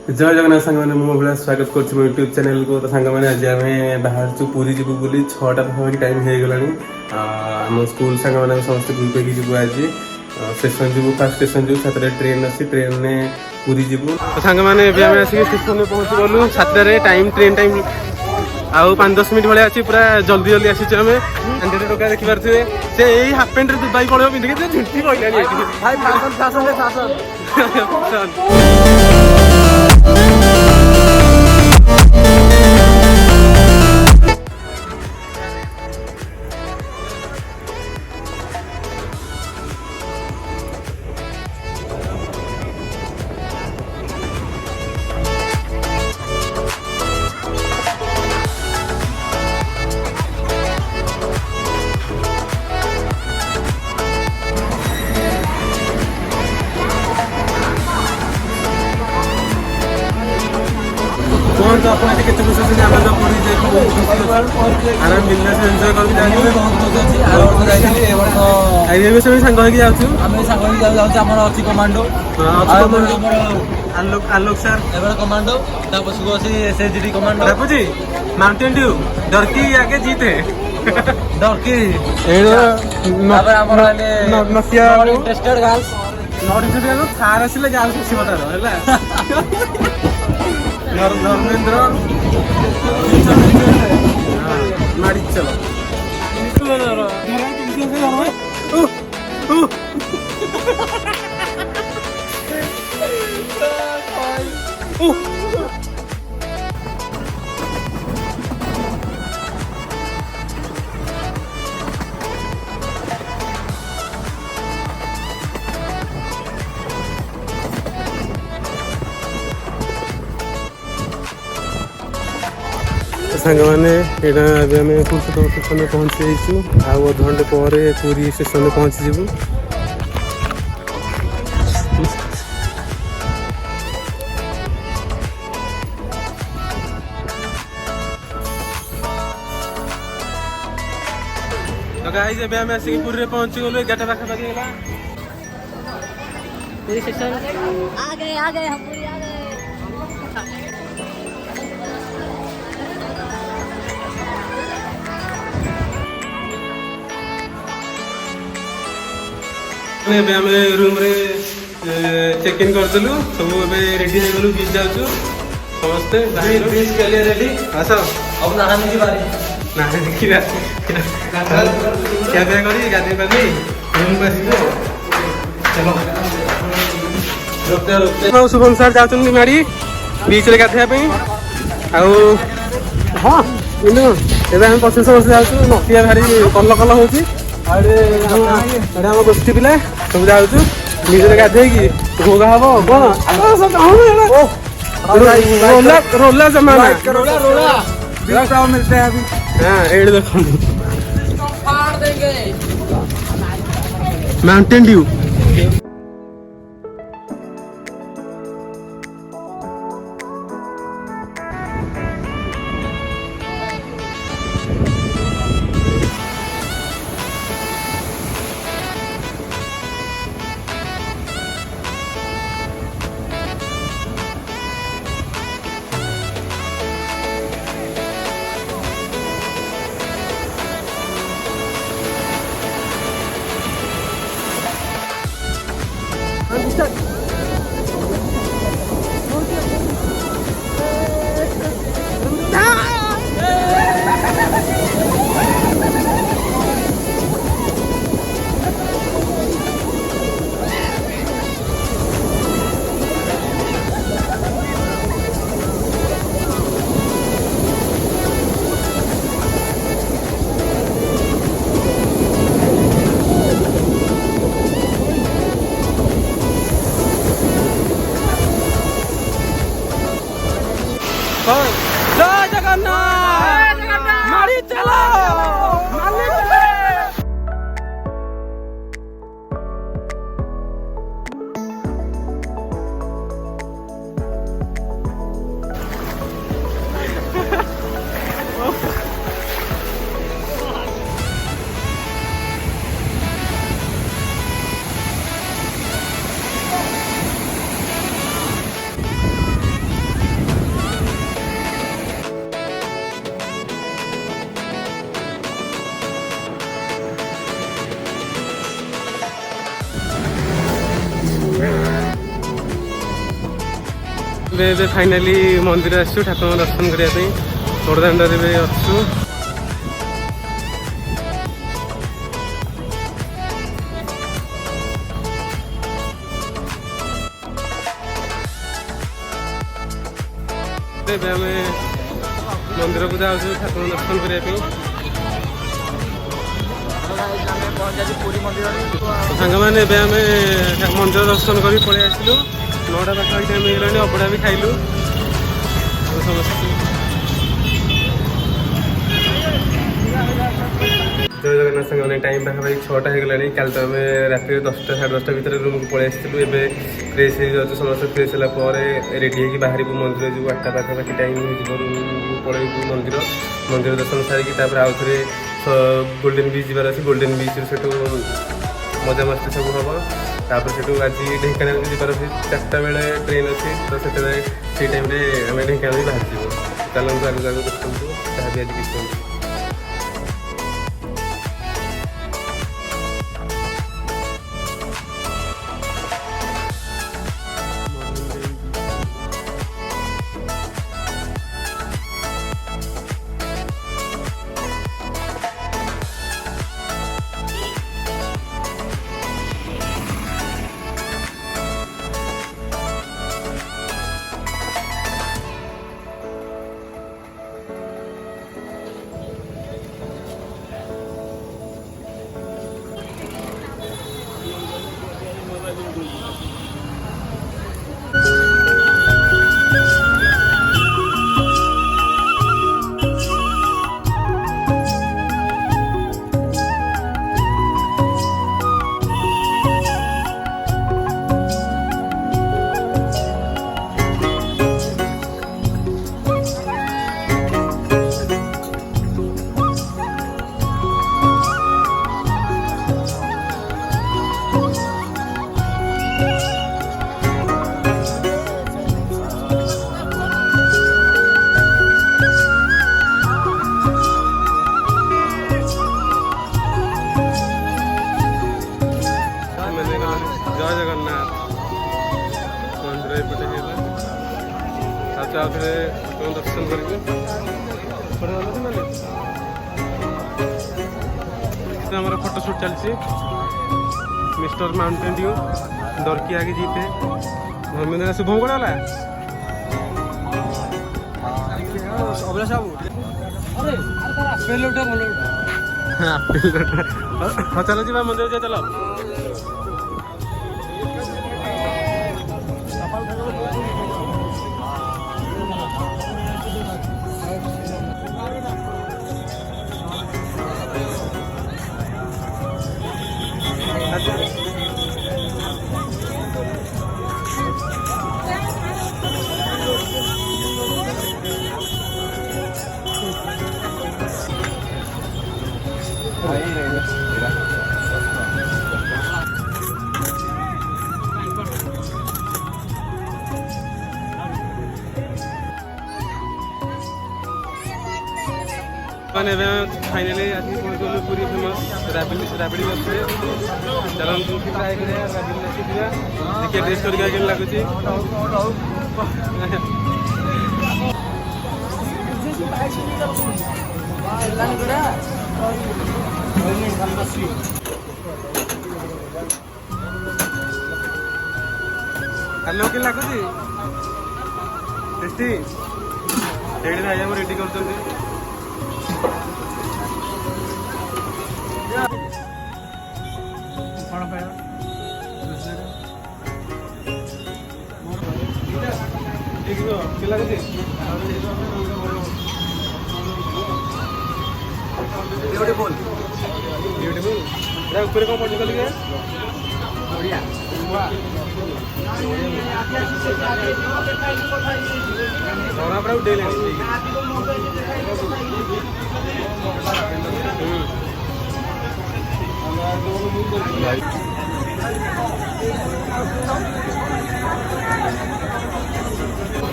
जय जगन्नाथ सांग मैंने मो भाई स्वागत कर यूट्यूब चैनल को। तो सांग मैंने आज आम बाहर पूरी जीवु बोली 6टा पाखापाखि टाइम हो गलानी। आम स्कूल सांग मैंने समस्त ग्रुप होगी जीवु आज स्टेशन जीवु फर्स्ट स्टेशन जीवु 7 ट्रेन अच्छी ट्रेन ने पूरी जीवु। तो सांग मैंने आसिक स्टेशन में पहुँची गलु 7 टाइम ट्रेन टाइम आउ 5-10 मिनट भाई अच्छी पूरा जल्दी जल्दी आसी आम 100 टका देखिपे से यही हाफ पैंट दुबई पड़ो पिंधिक झुंटी कहलानी। कौन तो अपने केते खुश अछि आम तो पूरी जे आराम मिलना से एन्जॉय कर जानी बहुत खुश अछि आरो को जाइली ए वर्ष आई एम से संग होई जाउछु आमे संग होई जाउछु हमर अछि कमांडो हमर आलोक सर एबर कमांडो ता पछुको अछि SSD commando Bapuji mountain dew डरकी आगे जीते डरकी एडो तापर हमर आले नसिया इंटरेस्टेड गर्ल्स नॉट इंटरेस्टेड थार आसिले गर्ल्स छी बतारो हैला धर्मेंद्र मारी चलो सांग मैंने यहाँ आम पुरुषोत्तम स्टेशन में पहुँची जाइछु आउ अधघंटे पर पूरी स्टेशन में पहुँची जीवु। तो गाइस एबे हम आसिक पुरी रे पहुँची गलु 11टा पाखापाखि होला पूरी स्टेशन आ गए हम पूरी आ गए। रूम रे चेक इन करदेलु सब रेडी हो गलु बीच जाऊँ समस्ते बीच के लिए रेडी आस अब नहाने की बारी नहाने देखा क्या करी गाधे पानी रूम को चलो रोकते शुभम सर जाऊँ माड़ी बीच रे गाधे हाँ एवं पचास वर्ष जाऊँ नटिया भारी कल कल हो आम गोष्ठी पिला सब जाऊँ निजे गाधे भोगा हम कौन रोला जमाना मिलते हैं अभी। हाँ एड देखो माउंटेन ड्यू जय जगन्नाथ मारी चलो ଏବେ ଫାଇନାଲି ମନ୍ଦିର ଆସିଛୁ ଠାକୁରଙ୍କ ଦର୍ଶନ କରିବା ପାଇଁ। ବଡ଼ଦାଣ୍ଡରେ ଏବେ ଅଛୁ। ଏବେ ଆମେ ମନ୍ଦିରକୁ ଯାଉଛୁ ଠାକୁରଙ୍କ ଦର୍ଶନ କରିବା ପାଇଁ। ସାଙ୍ଗମାନେ ଏବେ ଆମେ ମନ୍ଦିର ଦର୍ଶନ କରି ପଳେଇ ଆସିଲୁ। 9ଟା ପାଖାପାଖି ଟାଇମ୍ ହେଇଗଲାଣି। ଅବଢ଼ା ବି ଖାଇଲୁ ସମସ୍ତେ। ଜୟ ଜଗନ୍ନାଥ ସାଙ୍ଗମାନେ, ଟାଇମ୍ ପାଖାପାଖି 6ଟା ହେଇଗଲାଣି। କାଲି ତ ଆମେ ରାତିରେ 10ଟା ସାଢ଼େ 10ଟା ଭିତରେ ରୁମ୍କୁ ପଳେଇ ଆସିଥିଲୁ। ଏବେ ଫ୍ରେଶ୍ ହେଇଯାଉଛୁ ସମସ୍ତେ। ଫ୍ରେଶ୍ ହେଲା ପରେ ରେଡ଼ି ହେଇକି ବାହାରିବୁ ମନ୍ଦିର ଯିବୁ। 8ଟା ପାଖାପାଖି ଟାଇମ୍ ହେଇଯିବ। ରୁମ୍କୁ ପଳେଇବୁ ମନ୍ଦିର ଦର୍ଶନ ସାରିକି ତାପରେ ଆଉ ଥରେ ଗୋଲ୍ଡେନ୍ ବିଚ୍ ଯିବାର ଅଛି। ଗୋଲ୍ଡେନ୍ ବିଚ୍ରୁ ସେଠୁ ମଜାମସ୍ତି ସବୁ ହେବ। ତାପରେ ସେଠୁ ଆଜି ଢେଙ୍କାନାଳ ଯିବାର ଅଛି। 4ଟା ବେଳେ ଟ୍ରେନ୍ ଅଛି, ତ ସେତେବେଳେ ସେଇ ଟାଇମ୍ରେ ଆମେ ଢେଙ୍କାନାଳ ବି ବାହାରିଯିବୁ। ଚାଲନ୍ତୁ ଆଗକୁ ଦେଖନ୍ତୁ ଯାହା ବି ଆଜି କିଛି ହେଉଛି। ଜୟ ଜଗନ୍ନାଥ। ମନ୍ଦିର ଏପଟେ ହେଲା ଆଉ ଥରେ ଠାକୁରଙ୍କ ଦର୍ଶନ କରିବୁ। ଆମର ଫଟୋ ସୁଟ୍ ଚାଲିଛି। मिस्टर माउंटेन ड्यू दरकी आगे जीते धर्मेंद्र शुभम कौन है हाँ चलो जी मंदिर जा चलो मैंने फाइनली आसिक पहुँचल पूरी फेमस राबिड़ी बसरे चलते ट्राए करिया राबिड़ी आसिया देखिए टेस्ट करके लगुच हेलो कि लगुच टेस्टी रेडी भाई हम रेडी कर ब्यूटीफुल ब्यूटीफुल ऊपर कौन पड़ चल गया बढ़िया अपना उठे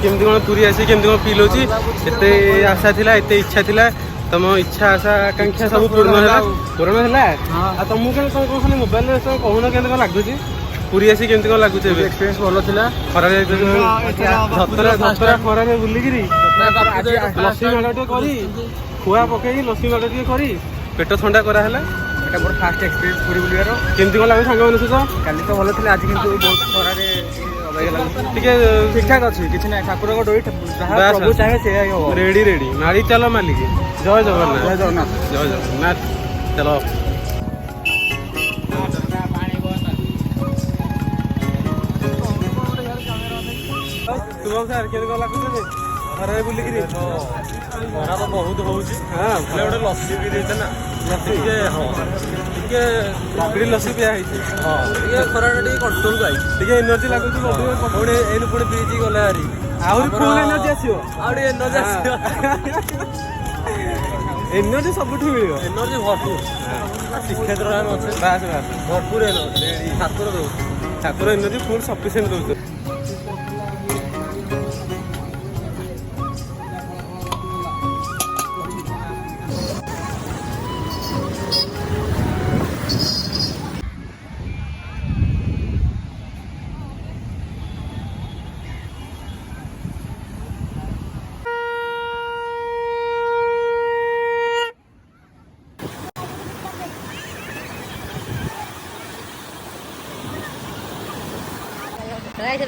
केमती कौन पूरी आसी केमती कौन फिल होची एते आशा थिला एते इच्छा थिला तम इच्छा आशा आकांक्षा सब पूर्ण है आ तुमको कौन मोबाइल कहून के लागुच ପୁରୀ ଆସି କେମିତି କ'ଣ ଲାଗୁଛି ଏବେ? ଏକ୍ସପିରିଏନ୍ସ ଭଲ ଥିଲା। ଖରାରେ ଧତରା ଖରାରେ ବୁଲିକିରି ଲସି ମେଳ ଟିକେ କରି ଖୁଆ ପକେଇକି ଲସି ମେଳ ଟିକେ କରି ପେଟ ଥଣ୍ଡା କରାହେଲା। ଏଇଟା ମୋର ଫାଷ୍ଟ ଏକ୍ସପିରିଏନ୍ସ ପୁରୀ ବୁଲିବାର। କେମିତି କ'ଣ ଲାଗୁଛି ସାଙ୍ଗମାନଙ୍କ ସହିତ? କାଲି ତ ଭଲ ଥିଲା, ଆଜି କିନ୍ତୁ ବହୁତ ଖରାରେ ଅବାଗିଆ ଲାଗୁଛି। ଟିକେ ଠିକ୍ ଠାକ୍ ଅଛି, କିଛି ନାହିଁ। ଠାକୁରଙ୍କ ଡୋରି ଯାହା ପ୍ରଭୁ ଚାହିଁବେ ସେଇଆ ହିଁ ହବ। ରେଡି ମାଳି ଚାଲ ମାଲିକି। ଜୟ ଜଗନ୍ନାଥ। ଜୟ ଜଗନ୍ନାଥ। ଜୟ ଜଗନ୍ନାଥ। ଚାଲ। ଶୁଭମ ସାର୍ କେମିତି କ'ଣ ଲାଗୁଛି ଖରାରେ ବୁଲିକିରି? ଖରା ତ ବହୁତ ହଉଛି। ହଁ ଗୋଟେ ଲସି ବି ଦେଇছে ନା, ଟିକେ ଟିକେ ରବିଡ଼ି ଲସି ପିଆ ହେଇଛି। ଟିକେ ଖରାଟା ଟିକେ କଣ୍ଟ୍ରୋଲକୁ ଆଇଛି। ଟିକେ ଏନର୍ଜି ଲାଗୁଛି। ପୁଣି ଏଇନୁ ପୁଣି ବ୍ରିଜ୍ ଗଲେ ହାରି ଆହୁରି ଫୁଲ୍ ଏନର୍ଜି ଆସିବ। ଆଉ ଟିକେ ଏନର୍ଜି ଆସିବ। ଏନର୍ଜି ସବୁଠୁ ମିଳିବ। ଏନର୍ଜି ଭରପୁର। ଶ୍ରୀକ୍ଷେତ୍ର ଆମେ ଅଛେ, ବାସ୍ ଭରପୁର ଏନର୍ଜି ଠାକୁର ଦଉଛି। ଠାକୁର ଏନର୍ଜି ଫୁଲ୍ ସଫିସିଏଣ୍ଟ ଦଉଛି।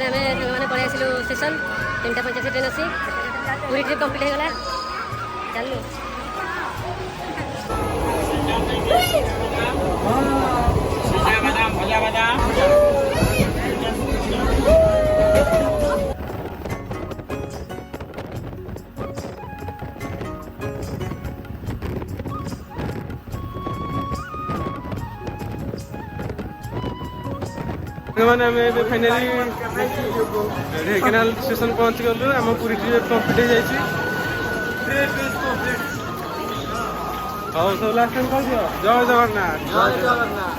ଆମେ ସାଙ୍ଗମାନେ ପଳେଇ ଆସିଲୁ ଷ୍ଟେସନ। 3:85 ଟ୍ରେନ୍ ଅଛି। ପୁରୀ ଟ୍ରିପ୍ କମ୍ପ୍ଲିଟ୍ ହେଇଗଲା। ଚାଲୁ। ମାନେ ଆମେ ଏବେ ଫାଇନାଲି ଢେଙ୍କାନାଳ ଷ୍ଟେସନ ପହଞ୍ଚି ଗଲୁ। ଆମ ପୁରୀ ଟ୍ରିପ୍ କମ୍ପ୍ଲିଟ୍ ହେଇଯାଇଛି। ହଉ ସବୁ ଲାଷ୍ଟ ଟାଇମ୍ କହିଦିଅ। ଜୟ ଜଗନ୍ନାଥ। ଜୟ ଜଗନ୍ନାଥ।